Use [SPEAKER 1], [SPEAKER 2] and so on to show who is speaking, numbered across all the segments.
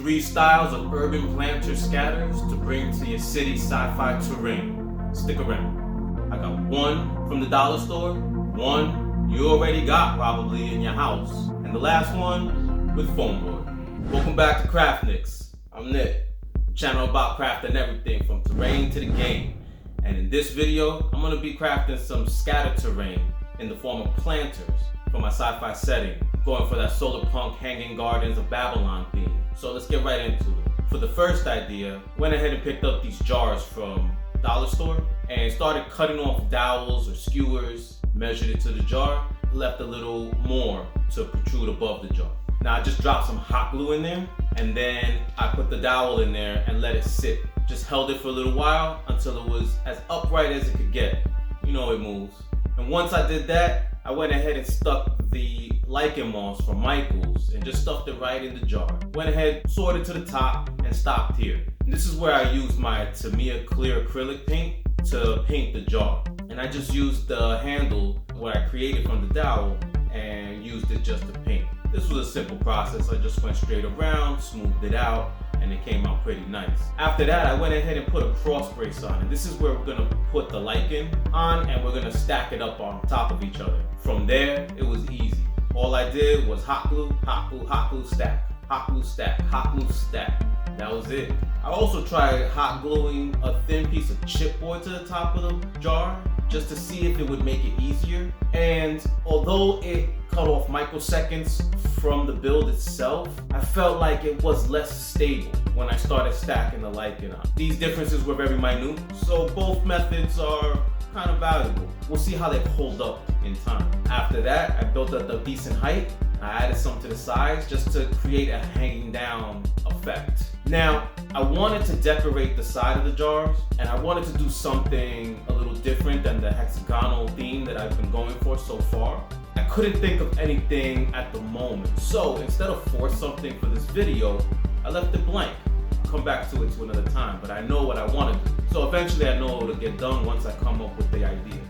[SPEAKER 1] 3 styles of urban planter scatters to bring to your city sci-fi terrain. Stick around. I got one from the dollar store, one you already got probably in your house, and the last one with foam board. Welcome back to Craftniks. I'm Nick, the channel about crafting everything from terrain to the game. And in this video, I'm going to be crafting some scatter terrain in the form of planters for my sci-fi setting, going for that solar punk hanging gardens of Babylon theme. So let's get right into it. For the first idea, went ahead and picked up these jars from dollar store and started cutting off dowels or skewers, measured it to the jar, left a little more to protrude above the jar. Now I just dropped some hot glue in there, and then I put the dowel in there and let it sit. Just held it for a little while until it was as upright as it could get. You know it moves. And once I did that, I went ahead and stuck the lichen moss from Michael's and just stuffed it right in the jar. Went ahead, sorted to the top, and stopped here. And this is where I used my Tamiya clear acrylic paint to paint the jar. And I just used the handle, what I created from the dowel, and used it just to paint. This was a simple process. I just went straight around, smoothed it out, and it came out pretty nice. After that, I went ahead and put a cross brace on, and this is where we're gonna put the lichen on, and we're gonna stack it up on top of each other. From there, it was easy. All I did was hot glue, hot glue, hot glue, stack, hot glue, stack, hot glue, stack. That was it. I also tried hot gluing a thin piece of chipboard to the top of the jar, just to see if it would make it easier. And although it cut off microseconds from the build itself, I felt like it was less stable when I started stacking the lichen on. These differences were very minute, so both methods are kind of valuable. We'll see how they hold up in time. After that, I built up a decent height. I added some to the sides just to create a hanging down effect. Now, I wanted to decorate the side of the jars, and I wanted to do something a little different than the hexagonal theme that I've been going for so far. I couldn't think of anything at the moment, so instead of force something for this video, I left it blank. I'll come back to it to another time, but I know what I want to do. So eventually I know it'll get done once I come up with the idea.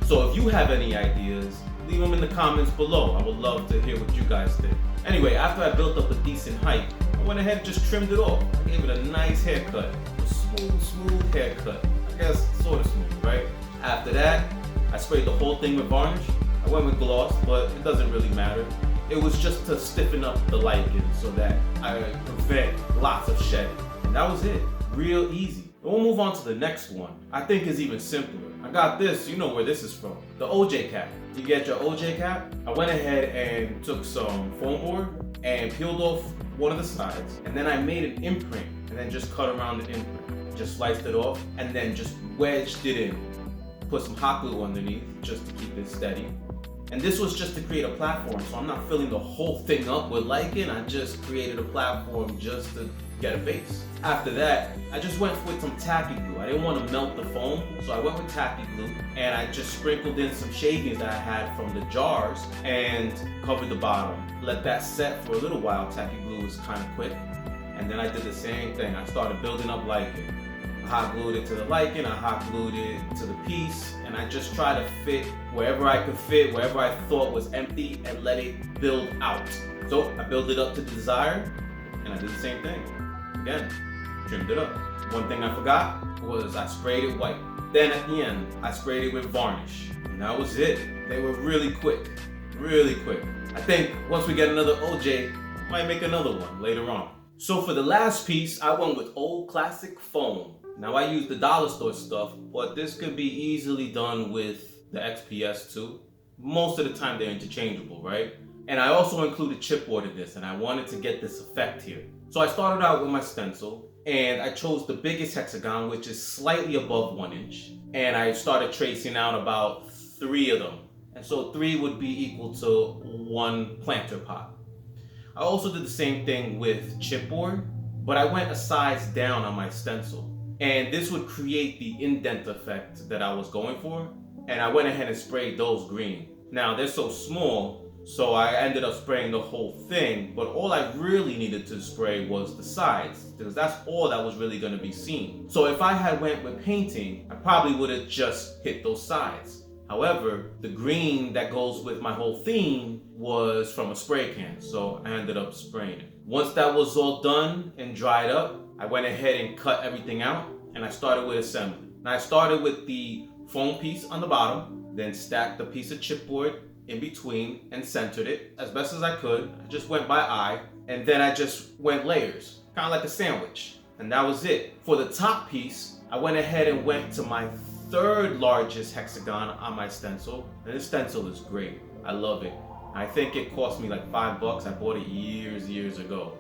[SPEAKER 1] So if you have any ideas, leave them in the comments below. I would love to hear what you guys think. Anyway, after I built up a decent height, I went ahead and just trimmed it off. I gave it a nice haircut. A smooth haircut. I guess sort of smooth, right? After that, I sprayed the whole thing with varnish. I went with gloss, but it doesn't really matter. It was just to stiffen up the lichen so that I prevent lots of shedding. And that was it. Real easy. We'll move on to the next one. I think is even simpler. I got this, you know where this is from. The OJ cap. You get your OJ cap. I went ahead and took some foam board and peeled off one of the sides. And then I made an imprint and then just cut around the imprint. Just sliced it off and then just wedged it in. Put some hot glue underneath just to keep it steady. And this was just to create a platform, so I'm not filling the whole thing up with lichen. I just created a platform just to get a base. After that, I just went with some tacky glue. I didn't want to melt the foam, so I went with tacky glue, and I just sprinkled in some shavings that I had from the jars and covered the bottom. Let that set for a little while. Tacky glue was kind of quick. And then I did the same thing. I started building up lichen. I hot glued it to the lichen, I hot glued it to the piece, and I just try to fit wherever I could fit, wherever I thought was empty, and let it build out. So I built it up to the desire, and I did the same thing. Again, trimmed it up. One thing I forgot was I sprayed it white. Then at the end, I sprayed it with varnish. And that was it. They were really quick, really quick. I think once we get another OJ, I might make another one later on. So for the last piece, I went with old classic foam. Now I use the dollar store stuff, but this could be easily done with the XPS too. Most of the time they're interchangeable, right? And I also included chipboard in this, and I wanted to get this effect here. So I started out with my stencil, and I chose the biggest hexagon, which is slightly above 1 inch. And I started tracing out about 3 of them. And so 3 would be equal to 1 planter pot. I also did the same thing with chipboard, but I went a size down on my stencil. And this would create the indent effect that I was going for. And I went ahead and sprayed those green. Now they're so small, so I ended up spraying the whole thing, but all I really needed to spray was the sides, because that's all that was really gonna be seen. So if I had went with painting, I probably would have just hit those sides. However, the green that goes with my whole theme was from a spray can, so I ended up spraying it. Once that was all done and dried up, I went ahead and cut everything out and I started with assembly. Now I started with the foam piece on the bottom, then stacked the piece of chipboard in between and centered it as best as I could. I just went by eye, and then I just went layers, kind of like a sandwich, and that was it. For the top piece, I went ahead and went to my third largest hexagon on my stencil, and this stencil is great. I love it. I think it cost me like $5. I bought it years ago.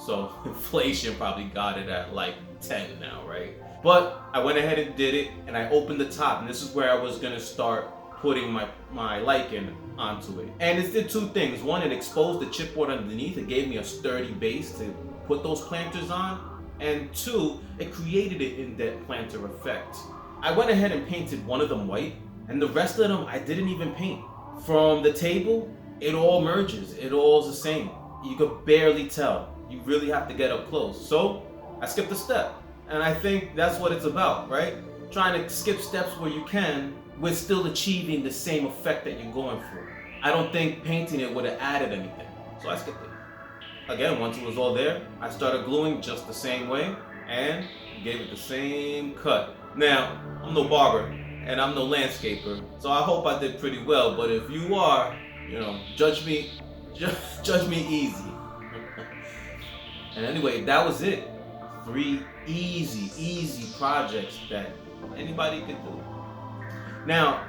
[SPEAKER 1] So inflation probably got it at like 10 now, right? But I went ahead and did it, and I opened the top, and this is where I was gonna start putting my lichen onto it. And it did two things. One, it exposed the chipboard underneath. It gave me a sturdy base to put those planters on. And two, it created an indent planter effect. I went ahead and painted one of them white, and the rest of them I didn't even paint. From the table, it all merges. It all is the same. You could barely tell. You really have to get up close. So I skipped a step. And I think that's what it's about, right? Trying to skip steps where you can with still achieving the same effect that you're going for. I don't think painting it would have added anything. So I skipped it. Again, once it was all there, I started gluing just the same way and gave it the same cut. Now, I'm no barber and I'm no landscaper, so I hope I did pretty well, but if you are, judge me easy. And anyway, that was it. 3 easy projects that anybody could do. Now,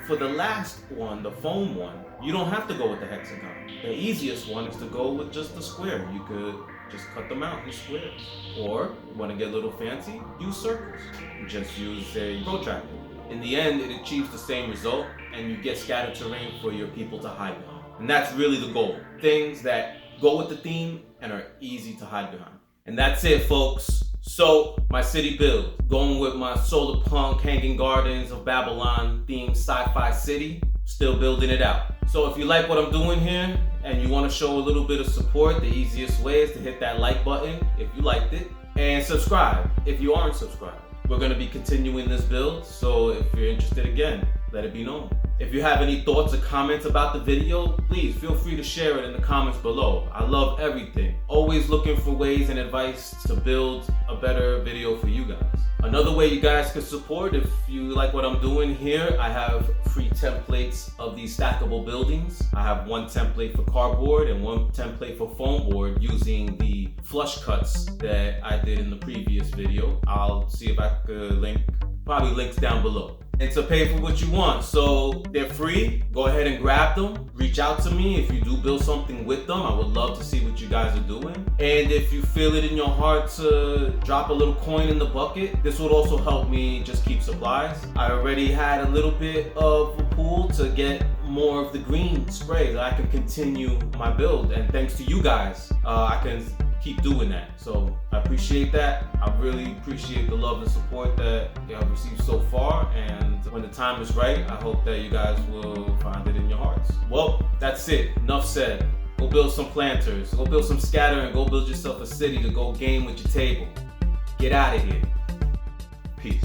[SPEAKER 1] for the last one, the foam one, you don't have to go with the hexagon. The easiest one is to go with just the square. You could just cut them out in squares. Or, you want to get a little fancy, use circles. Just use a protractor. In the end, it achieves the same result, and you get scattered terrain for your people to hide behind. And that's really the goal. Things that go with the theme and are easy to hide behind. And that's it, folks. So, my city build, going with my solar punk hanging gardens of Babylon themed sci-fi city, still building it out. So if you like what I'm doing here and you want to show a little bit of support, the easiest way is to hit that like button if you liked it, and subscribe if you aren't subscribed. We're going to be continuing this build, so if you're interested again, let it be known. If you have any thoughts or comments about the video, please feel free to share it in the comments below. I love everything. Always looking for ways and advice to build a better video for you guys. Another way you guys can support, if you like what I'm doing here, I have free templates of these stackable buildings. I have one template for cardboard and one template for foam board using the flush cuts that I did in the previous video. I'll see if I could probably links down below. And to pay for what you want. So they're free. Go ahead and grab them. Reach out to me if you do build something with them. I would love to see what you guys are doing. And if you feel it in your heart to drop a little coin in the bucket, this would also help me just keep supplies. I already had a little bit of a pool to get more of the green spray that I can continue my build. And thanks to you guys, I can keep doing that. So I appreciate that. I really appreciate the love and support that you have received so far, and when the time is right, I hope that you guys will find it in your hearts. Well, that's it. Enough said. Go build some planters, go build some scatter, and go build yourself a city to go game with your table. Get out of here. Peace.